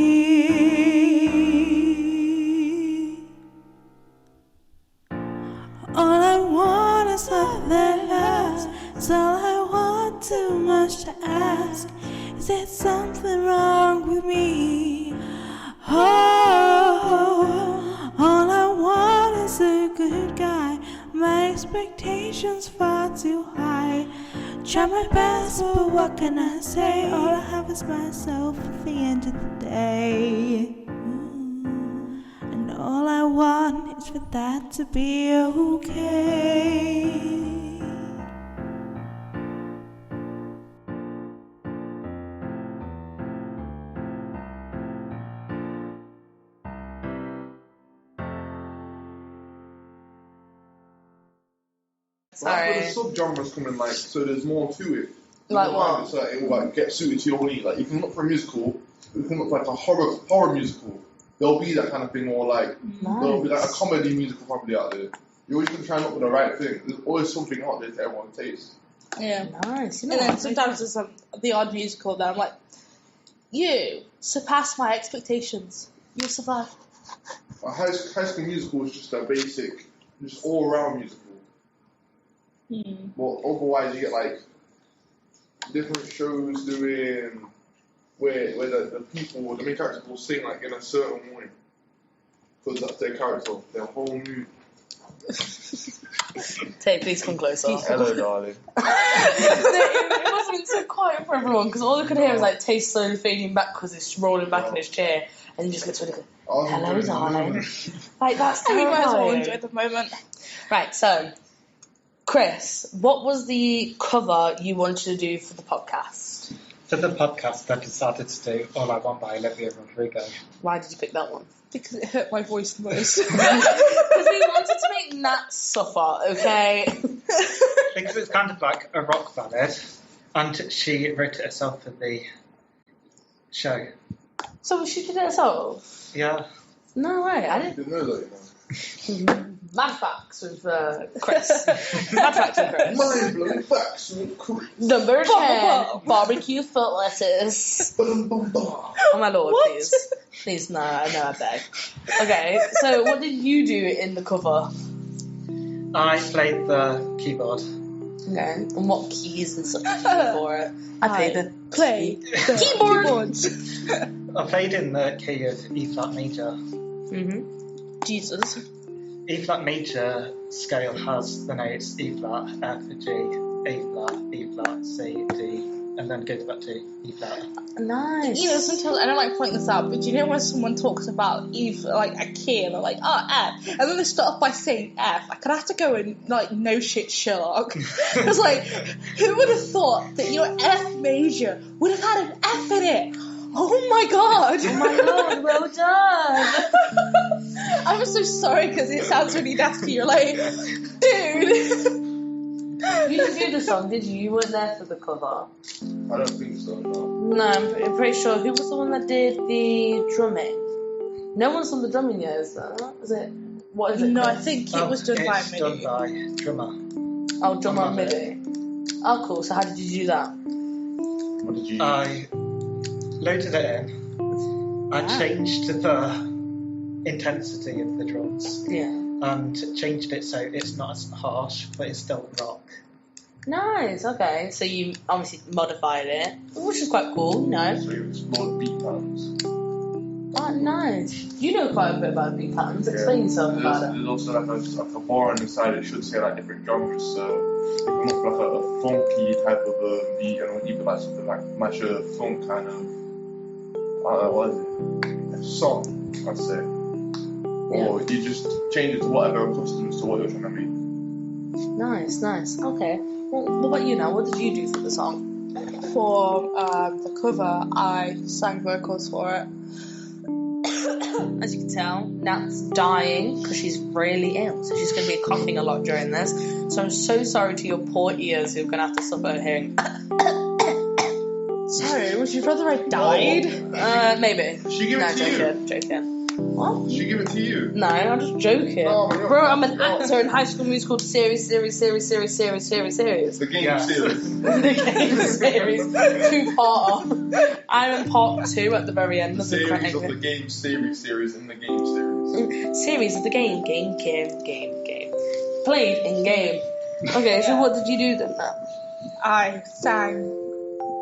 All I want is love that lasts. It's all I want, too much to ask. Is there something wrong with me? Oh, all I want is a good guy. My expectations far too high. Try my best, but what can I say? All I have is myself at the end of the day. And all I want is for that to be okay. Sorry. That's where the subgenres come in, like, so there's more to it. Like what? It's like, it will like get suited to your need. Like, you can look for a musical, come up with like a horror musical. There'll be that kind of thing, or like there'll be like a comedy musical probably out there. You always can try and look for the right thing. There's always something out there to everyone's taste. Yeah. Nice. And then sometimes there's the odd musical that I'm like, you surpass my expectations. You'll survive. A High School Musical is just a basic, just all-around musical. Well, otherwise you get like different shows doing where the people, the main characters will sing like in a certain way because that's their character, their whole mood. Tay, please come closer. Hello, darling. It must have been so quiet for everyone because all I could hear was like Tay slowly fading back because he's rolling back in his chair and he just gets really good. Hello, darling. Like, that's We might as well terrifying. enjoy the moment. Right, so, Chris, what was the cover you wanted to do for the podcast? For the podcast, I decided to do All I Want by Olivia Rodrigo. Why did you pick that one? Because it hurt my voice the most. Because we wanted to make Nat suffer, okay? Because it's kind of like a rock ballad, and she wrote it herself for the show. So she did it herself? Yeah. No way, I I didn't. didn't know that, Mad Facts with Chris. Mad Facts with Chris. Mind-blowing facts with Chris. Number 10, barbecue foot lettuce. Oh my lord, What? please. Please, no, I beg. Okay, so what did you do in the cover? I played the keyboard. Okay, and what keys and stuff did you do for it? I played the Play the keyboards. I played in the key of E flat major. Jesus. E flat major scale has the notes E flat, F, G, A flat, B flat, C, D, and then goes back to E flat. Nice. You know, sometimes I don't like pointing this out, but do you know when someone talks about like a key and they're like, F, and then they start off by saying F, I could have to go and like, no shit, Sherlock. It's like, who would have thought that your F major would have had an F in it? Oh my god! Oh my lord, well done! I'm so sorry because it sounds really nasty. You're like, dude. You didn't do the song, did you? You weren't there for the cover. I don't think so, no. No, I'm pretty sure. Who was the one that did the drumming? No one's done the drumming yet, is there? Is it? What is it? No, I Chris? think it was done by It's MIDI. done by drummer. Oh, drummer and MIDI. Oh, cool. So how did you do that? What did you I loaded it in. I changed the intensity of the drums Yeah. and changed it so it's not as harsh, but it's still rock. Nice. Okay. So you obviously modified it, which is quite cool. You know. So you explored beat patterns. Oh, nice. You know quite a bit about beat patterns. Explain yourself about it. There's also like a bar on the side that should say like different genres. So if you look like a funky type of a beat, and even like something like match a funk kind of what is it? A song, I'd say. Or you just change it to whatever customs to what you're trying to make. Nice. Okay. Well, what about you now? What did you do for the song? For the cover, I sang vocals for it. As you can tell, Nat's dying because she's really ill, so she's going to be coughing a lot during this. So I'm so sorry to your poor ears who are going to have to suffer hearing. Sorry, would you rather I died? Maybe. She give it to you. Joking. What? She give it to you. No, I'm just joking. Oh my God. Bro, I'm an actor in High School Musical series. The game series. The game series. 2-parter. I'm in part 2 at the very end of the Series of the credit. game series in the game series. Series of the game. Played in game. Okay, so what did you do then now? I sang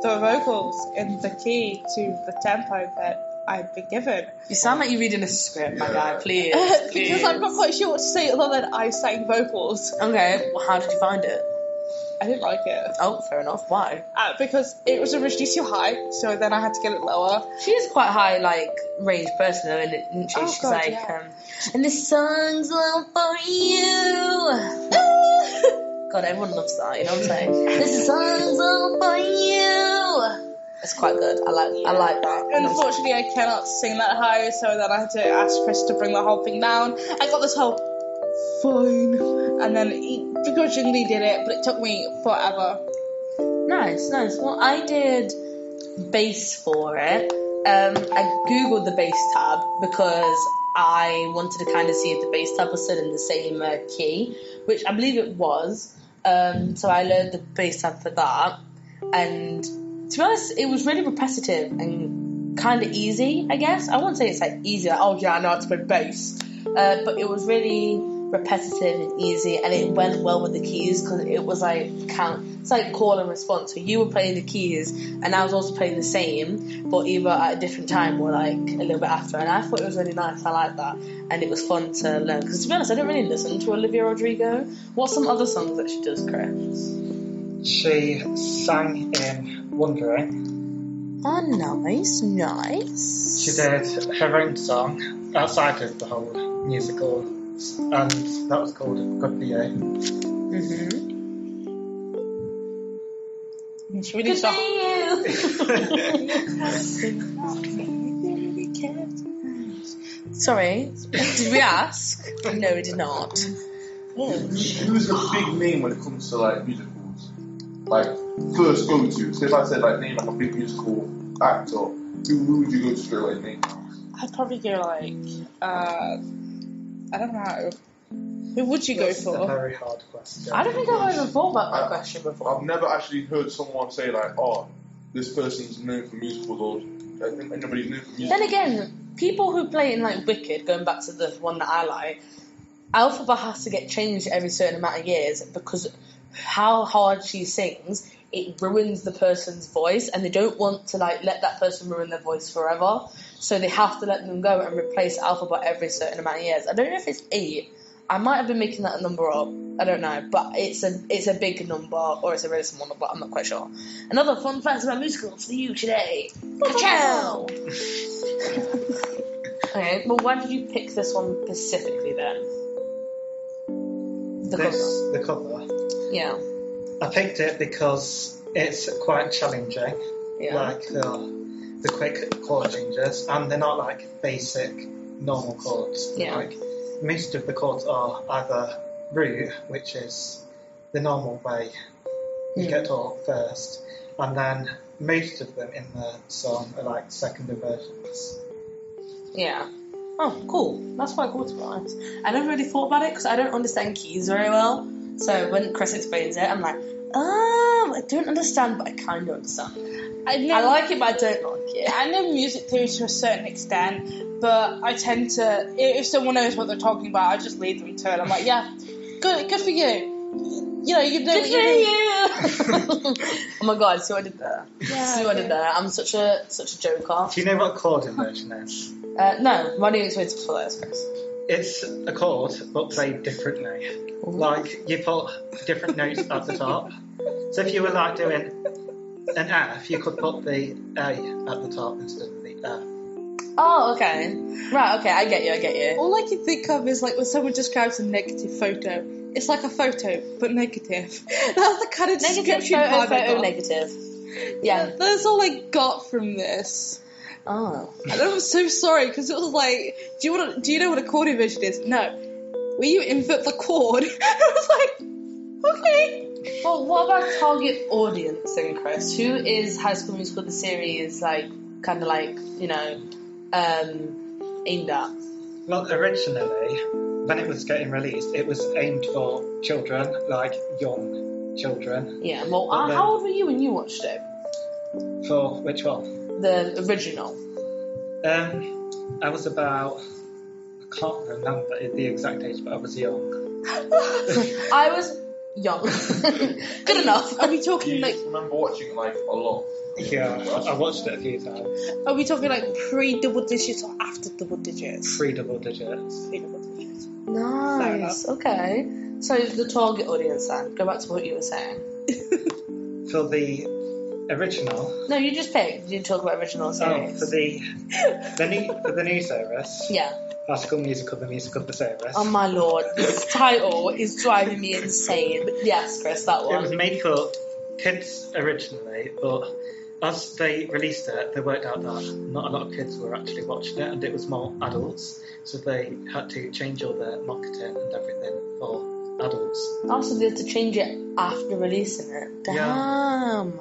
the vocals in the key to the tempo that I'd been given. You sound like you're reading a script, my guy. Please. Because I'm not quite sure what to say other than I sang vocals. Okay, well, how did you find it? I didn't like it. Oh, fair enough. Why? Because it was originally too high, so then I had to get it lower. She is quite high, like, range person, though, isn't she? Oh, She's God, like, yeah. and this song's all for you. God, everyone loves that, you know what I'm saying? This song's all for you. It's quite good. I like that. Unfortunately, I cannot sing that high, so then I had to ask Chris to bring the whole thing down. I got this whole fine, and then he begrudgingly did it, but it took me forever. Nice. Well, I did bass for it, I googled the bass tab because I wanted to kind of see if the bass tab was still in the same key, which I believe it was. So I learned the bass tab for that, and to be honest, it was really repetitive and kind of easy, I guess. I wouldn't say it's like easy, like, oh yeah, I know how to play bass, but it was really repetitive and easy, and it went well with the keys because it was like it's like call and response. So you were playing the keys, and I was also playing the same, but either at a different time or like a little bit after. And I thought it was really nice. I liked that, and it was fun to learn. Because to be honest, I don't really listen to Olivia Rodrigo. What's some other songs that she does, Chris? She sang in Wondering. Oh, nice. She did her own song outside of the whole musical, and that was called Good For You. It's really soft. Sorry, did we ask? No, we did not. Who's a big name when it comes to like musicals? Like first go to. So if I said like name like a big musical actor, who would you go to straight away name? I'd probably go like I don't know. Who would you go That's a for? very hard question. I don't think I've ever thought about that question before. I've never actually heard someone say like, oh, this person's known for musicals, or I think anybody's known for musicals. Then again, people who play in like Wicked, going back to the one that I like, Alphaba has to get changed every certain amount of years because how hard she sings, it ruins the person's voice, and they don't want to like let that person ruin their voice forever, so they have to let them go and replace Alphaba every certain amount of years. I don't know if it's 8. I might have been making that number up. I don't know, but it's a big number, or it's a really small number. I'm not quite sure. Another fun fact about musicals for you today. Ciao. Okay, well, why did you pick this one specifically then? The cover. Yeah. I picked it because it's quite challenging. Yeah. Like the quick chord changes, and they're not like basic normal chords. Yeah. Like most of the chords are either root, which is the normal way you get taught first, and then most of them in the song are like second inversions. Yeah. Oh, cool. That's quite cool to be honest. I never really thought about it because I don't understand keys very well. So when Chris explains it, I'm like, oh, I don't understand, but I kind of understand. I like it, but I don't like it. I know music theory to a certain extent, but I tend to, if someone knows what they're talking about, I just lead them to it. I'm like, yeah, good for you. You know, you know. Good for you. Oh my god, see what I did there? Yeah, See what I did there? I'm such a joker. Do you know what chord inversion is? No, why don't you explain to us, Chris? It's a chord, but played differently. Like, you put different notes at the top. So if you were like doing an F, you could put the A at the top instead of the F. Oh, okay. Right, okay, I get you. All I can think of is like when someone describes a negative photo. It's like a photo, but negative. That's the kind of description Negative I photo, got. negative. Yeah. That's all I got from this. Oh. And I'm so sorry because it was like, do you know what a chord inversion is? No. Will you invert the chord? I was like, okay. Well, what about target audience then, Chris? Who is High School Musical the series like, kind of like, you know, aimed at? Well, originally, when it was getting released, it was aimed for children, like young children. Yeah. Well, But then- how old were you when you watched it? For which one? The original. I was about, I can't remember the exact age, but I was young. I was young. Good enough. Are we Do talking you like? remember watching like a lot? Yeah, I watched it a few times. Are we talking like pre-double digits or after double digits? 3 double digits. Pre-double digits. Nice. Okay. So the target audience then. Go back to what you were saying. For the original, No, you just picked. You didn't talk about original series. for the new series, Yeah. High School Musical, the musical, the series. Oh my lord, this title is driving me insane. But yes, Chris, that It was one. made for kids originally, but as they released it, they worked out that not a lot of kids were actually watching it, and it was more adults, so they had to change all their marketing and everything for adults. Also, they had to change it after releasing it. Damn.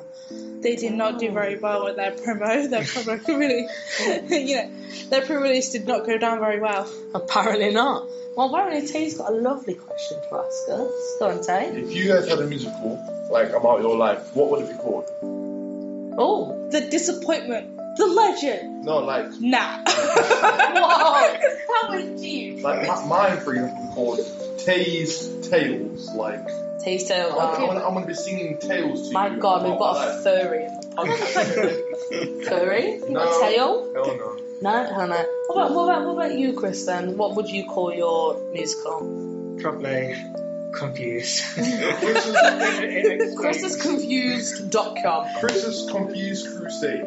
They did not do very well with their promo. Their promo really, their pre-release did not go down very well. Apparently not. Well, apparently Tay's got a lovely question to ask us. Go on, Tay. If you guys had a musical, like, about your life, what would it be called? Oh. The disappointment, the legend. No, like... Nah. Whoa. How would you? Like, mine, for example, would be called Tay's Tales. Like, Tay's Tale. I'm going to be singing tales to you. My God, we've got about a furry in the podcast. Furry? No. A tail? Hell no. No, hell no. What about you, Chris, then? What would you call your musical? Probably Confused. ChrisIsConfused.com. Chris's Confused Crusade.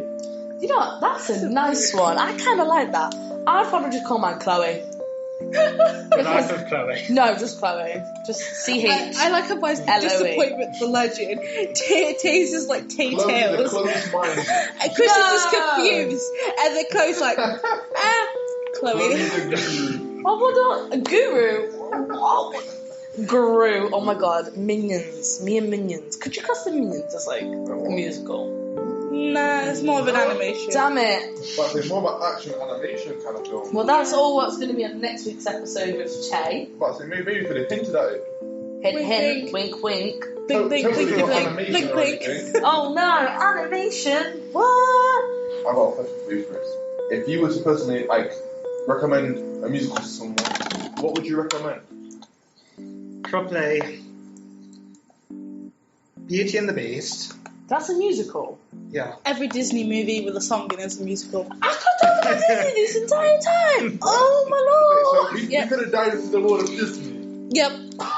You know what? That's a nice one. I kind of like that. I'd probably just call mine Chloe. The life of Chloe. No, just Chloe. Just CH. I like how mine's the disappointment, the legend. Tay's is like Tay Tales. And Chris is just confused. And then Chloe's like, Chloe. Oh my God, Guru. Oh, Guru. Oh my God, Minions. Me and Minions. Could you cast the Minions as like a musical? Nah, it's more of an animation. Damn it. But it's more about action animation kind of film. Well, that's all what's going to be on next week's episode with Che. But maybe you could have hinted at it. Hint, hint, wink, wink. Blink, blink, blink, blink, blink, blink. Oh no, animation. What? I've got a question for you, Chris. If you were to personally, like, recommend a musical to someone, what would you recommend? Probably Beauty and the Beast. That's a musical. Yeah. Every Disney movie with a song in it is a musical. I could have done this entire time. Oh my lord. So we could have died into the world of Disney. Yep.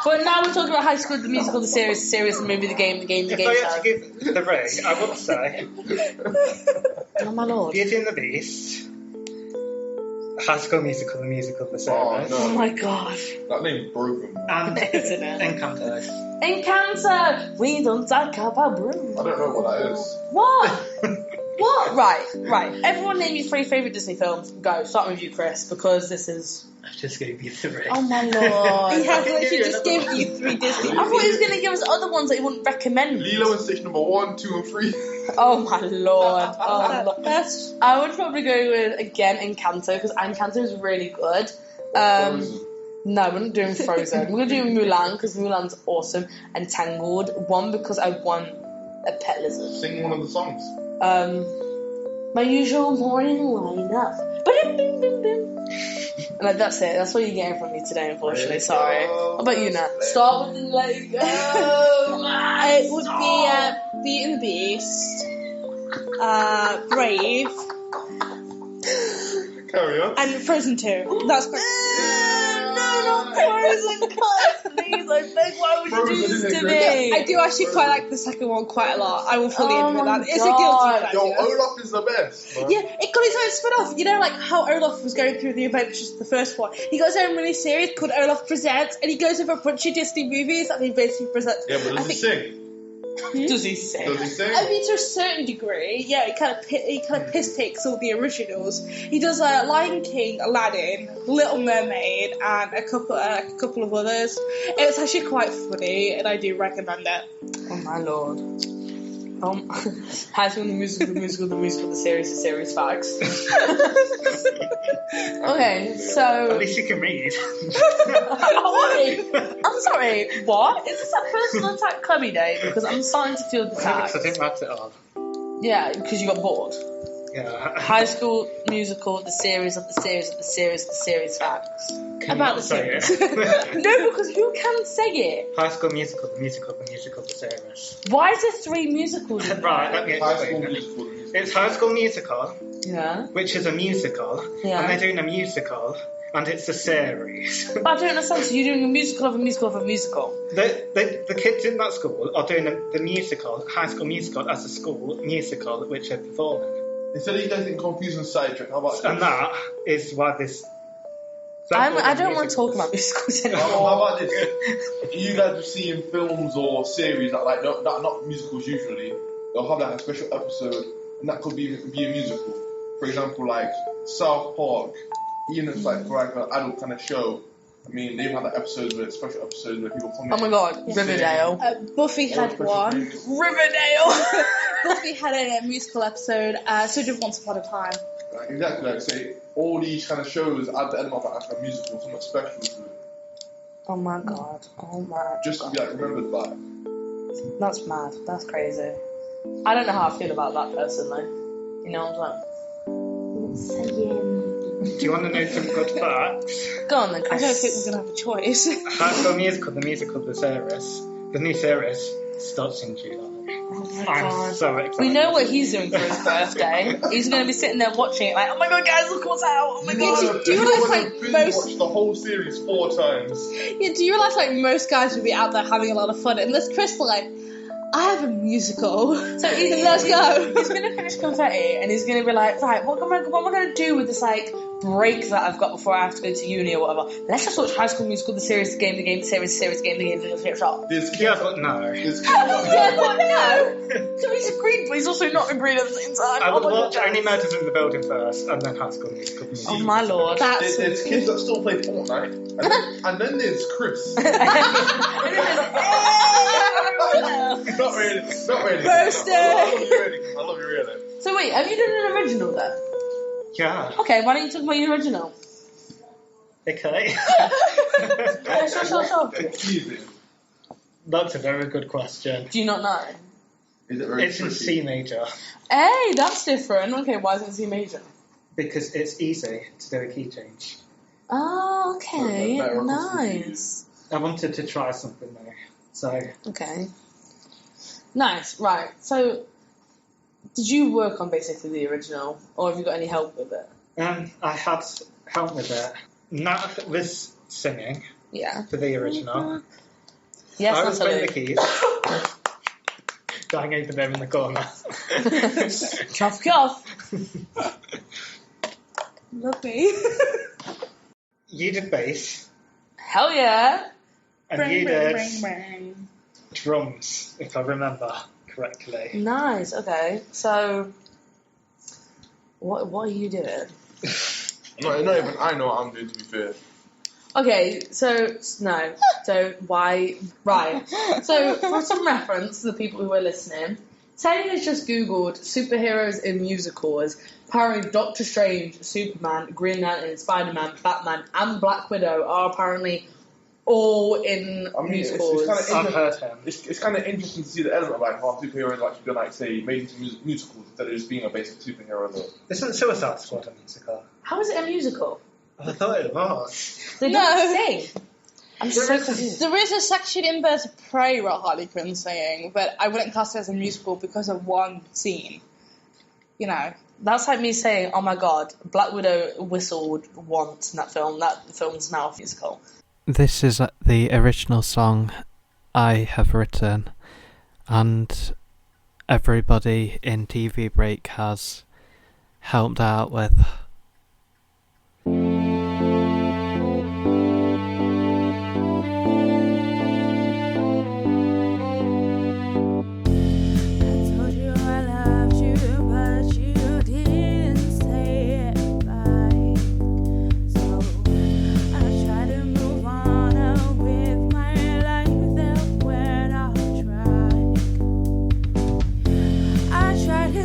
But now we're talking about High School, the musical, the series, the movie, the game. If I had to give the rate, I would say Oh my lord. Beauty and the Beast, High School Musical, the musical, the Oh, series, no. Oh my god. That name's broken. and Isn't it? Encanto. Encanto! We don't talk about Bruno. I don't know what that is. What? What? Right. Everyone name your 3 favourite Disney films. Go. Starting with you, Chris, because this is... I just gave you the rate. Oh my lord. He has literally just given you 3 Disney I thought he was going to give us other ones that he wouldn't recommend. Lilo and Stitch number 1, 2, and 3. Oh my lord. Oh my lord. That's I would probably go with, again, Encanto, because Encanto is really good. Frozen. No, we're not doing Frozen. We're going to do Mulan, because Mulan's awesome. And Tangled. One, because I won a pet lizard. Sing one of the songs. My usual morning lineup. And that's it. That's what you're getting from me today, unfortunately. Sorry. How about you, Nat? Start with the Let It Go. it would be Beauty and the Beast, Brave, Carry on. and Frozen 2. That's quite. No, not Frozen, God, please, I beg, why would you do Frozen this isn't to great. me? I do actually quite like the second one quite a lot. I will fully Oh admit my that. It's God. a guilty Yo, pleasure. Olaf is the best. Man. Yeah, it got its own spin-off. You know, like how Olaf was going through the adventures of the first one. He got his own mini-series called Olaf Presents, and he goes over a bunch of Disney movies that he basically presents. Yeah, but does he sing? Does he say? Does he sing? I mean, to a certain degree, yeah. He kind of piss takes all the originals. He does Lion King, Aladdin, Little Mermaid, and a couple of others. It's actually quite funny, and I do recommend it. Oh my lord. High School, the musical, the series facts. Okay, so... At least you can read. I'm sorry, what? Is this a personal attack clubby day? Because I'm starting to feel attacked. I didn't write it all. Yeah, because you got bored. Yeah. High School Musical, the series facts. About the series. No, because who can say it? High School Musical, the musical, the series. Why is there 3 musicals in Right, there? let me High School explain. Musical. It's High School Musical, Yeah. which is a musical, Yeah. and they're doing a musical, and it's a series. But I don't understand, so you're doing a musical of a musical of a musical. The kids in that school are doing the musical, High School Musical, as a school musical, which they're performing. Instead of you guys getting confused and sidetracked, how about And that is why this... I don't want to talk about musicals anymore. How about this? If you guys are seeing films or series that like that are not musicals usually, they'll have like a special episode, and that could be a musical. For example, like South Park, even if it's like for like an adult kind of show, I mean, they've had special episodes where people come Oh my god, Riverdale. Buffy had one. Riverdale! Buffy had a musical episode. So did Once Upon a Time. Like, exactly, like say, all these kind of shows add the element of like a musical, something special to it. Oh my god. Oh my Just to be like remembered by. That's mad. That's crazy. I don't know how I feel about that personally. You know what I'm saying? Do you want to know some good facts? Go on then, I Chris. don't think we're going to have a choice. High School Musical, the musical, the new series starts in July. Oh my I'm god. so excited. We know what he's doing for his birthday. He's going to be sitting there watching it like, oh my god, guys, look what's out. Oh my god. Do you realise like most? watched the whole series 4 times. Yeah, do you realise like most guys would be out there having a lot of fun, and this Chris like, I have a musical. So let's go. He's going to finish confetti and he's going to be like, right, what am I going to do with this like break that I've got before I have to go to uni or whatever? Let's just watch High School Musical, the series, the game, the series, the game, the game, the series. There's Yeah, but no. Yeah, but no. So he's agreed, but he's also not agreed at the same time. I would Oh my watch God. Only Murders in the Building first, and then High School Musical. the Oh musical. my lord. That's There's kids that still play Fortnite, and then there's Chris. Not really. Roasted. I love you really. So wait, have you done an original then? Yeah. Okay, why don't you talk about your original? Okay. Yeah, sure. Easy. That's a very good question. Do you not know? Is it very It's in tricky? C major Hey, that's different. Okay, why is it C major? because it's easy to do a key change. Oh, okay. So better Nice. I wanted to try something new, so Okay. Nice, right. So, did you work on basically the original, or have you got any help with it? I had help with it. Nat was singing Yeah. for the original. Yes, I was playing the Natalie. keys. Going over there in the corner. Cough. lovely. You did bass, Hell yeah. and you did drums, if I remember correctly. Nice, okay. So, what are you doing? Not even I know what I'm doing, to be fair. Okay, so why? Right. So, for some reference to the people who are listening, Teddy has just googled superheroes in musicals. Apparently, Doctor Strange, Superman, Green Lantern, Spider-Man, Batman, and Black Widow are apparently all in I mean, musicals. it's kind I've of heard him. it's kind of interesting to see the element of like how superheroes actually been like say made into musicals instead of just being a basic superhero. Though. Isn't Suicide Squad a musical? How is it a musical? I thought it was. They No. don't sing. I'm so confused. There is a section in Birds of Prey where Harley Quinn's singing, but I wouldn't class it as a musical because of one scene. You know. That's like me saying, oh my god, Black Widow whistled once in that film. That film's now a musical. This is the original song I have written, and everybody in TVBreak has helped out with.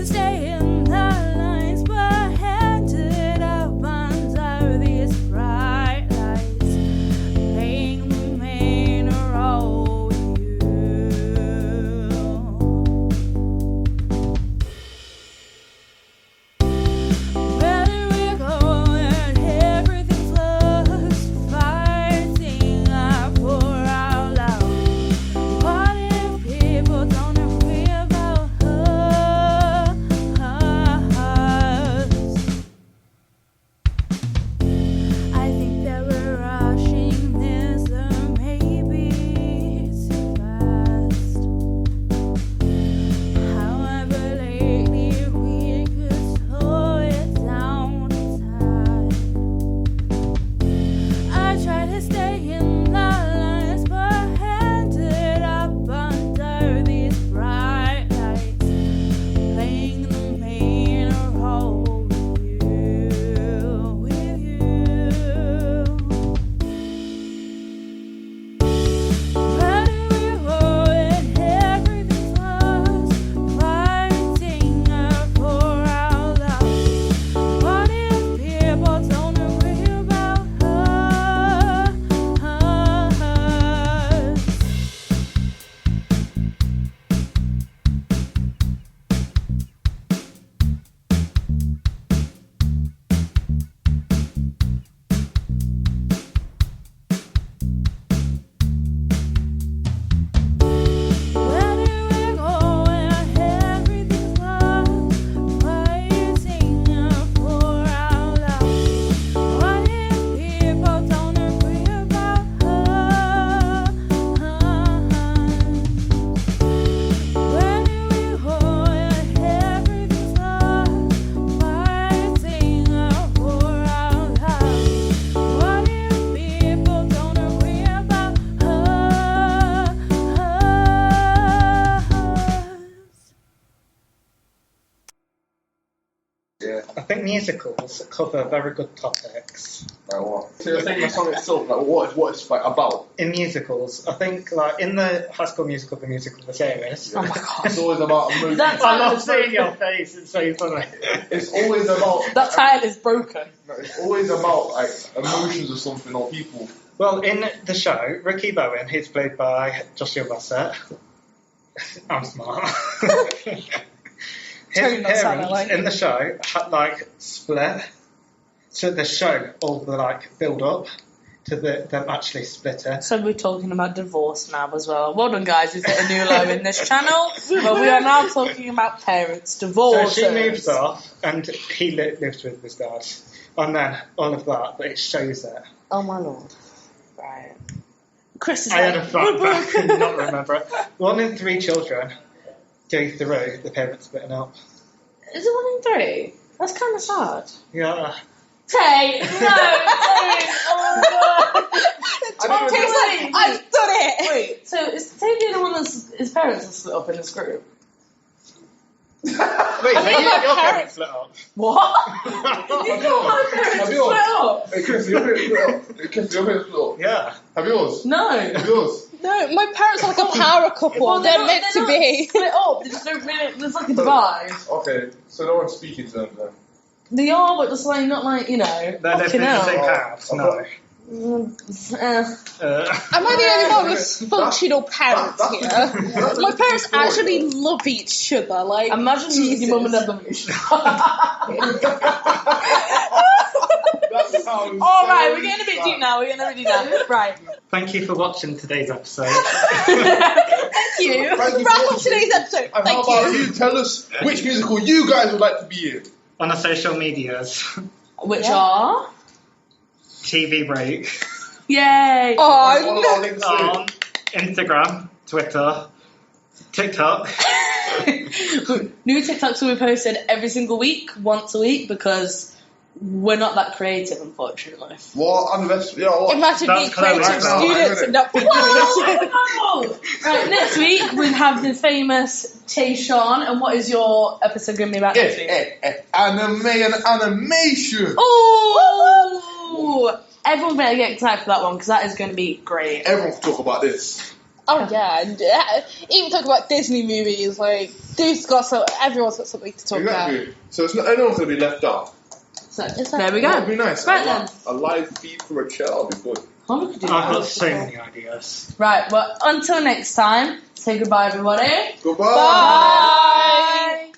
Stay in the lines, but had to Yeah. I think musicals cover very good topics. Like what? So you're saying the song itself, like what it's like about? In musicals, I think like in the High School Musical, the musical, the series. Oh my god. It's always about emotion. I love seeing your face. It's so funny. It's always about. That title is broken. No, it's always about like emotions or something or people. Well, in the show, Ricky Bowen, he's played by Joshua Bassett. I'm smart. His Totally not sound parents like in you. the show had like split. So the show, all the like build up to them actually splitting. So we're talking about divorce now as well. Well done, guys. We've hit a new low in this channel. But we are now talking about parents' So divorce. she moves off, and he lives with his dad, and then all of that. But it shows it. Oh my lord. Right. Chris is I had a like, fact, but I could not remember it. 1 in 3 children go through the parents splitting up. Is it 1 in 3? That's kind of sad. Yeah. Tay, no, Tay. Oh my god. Tate's like, I've done it. Wait, so is Tay the one that's his parents are split up in this group? Wait, so think you my got your parents- parents split up? What? You got my parents Have split yours? up? Hey, Chris, your parents split up. Hey, Chris, your parents split up. Yeah. Have yours? No. Have yours? No, my parents are like a power couple. Well, they're meant to be. split up. They just don't really, there's like a divide. Okay, so no one's speaking to them then. They are, but just like, not like, you know, They live fucking in the same hell. house. No. Am I the only one with functional parents that's here? that's My a parents story, actually though. love each other. Like, Imagine Jesus. your mum and dad love each That sounds Alright, so we're getting a bit sad. deep now, Right. Thank you for watching today's episode. Thank you. Thank you Wrap for up today's episode. And how Thank about you. you tell us which musical you guys would like to be in? On the social medias, Which are? TVBreak, Yay! All Oh, our links in. on Instagram, Twitter, TikTok. New TikToks will be posted every single week, once a week, because we're not that creative, unfortunately. What? What? imagine That's being clever, creative right? students and not being creative. Right, next week we have the famous Tayshawn, and what is your episode going to be about next week? Anime and animation. Oh! Everyone better get excited for that one, because that is going to be great. Everyone can talk about this. Oh yeah, and even talk about Disney movies. Like, everyone's got something to talk about. Exactly. So it's not anyone's going to be left out. So, there we go. That'd be nice. Right then. A live feed for a child would be good. Oh, we could do I've that. got so many ideas. Right, well, until next time, say goodbye, everybody. Goodbye. Bye.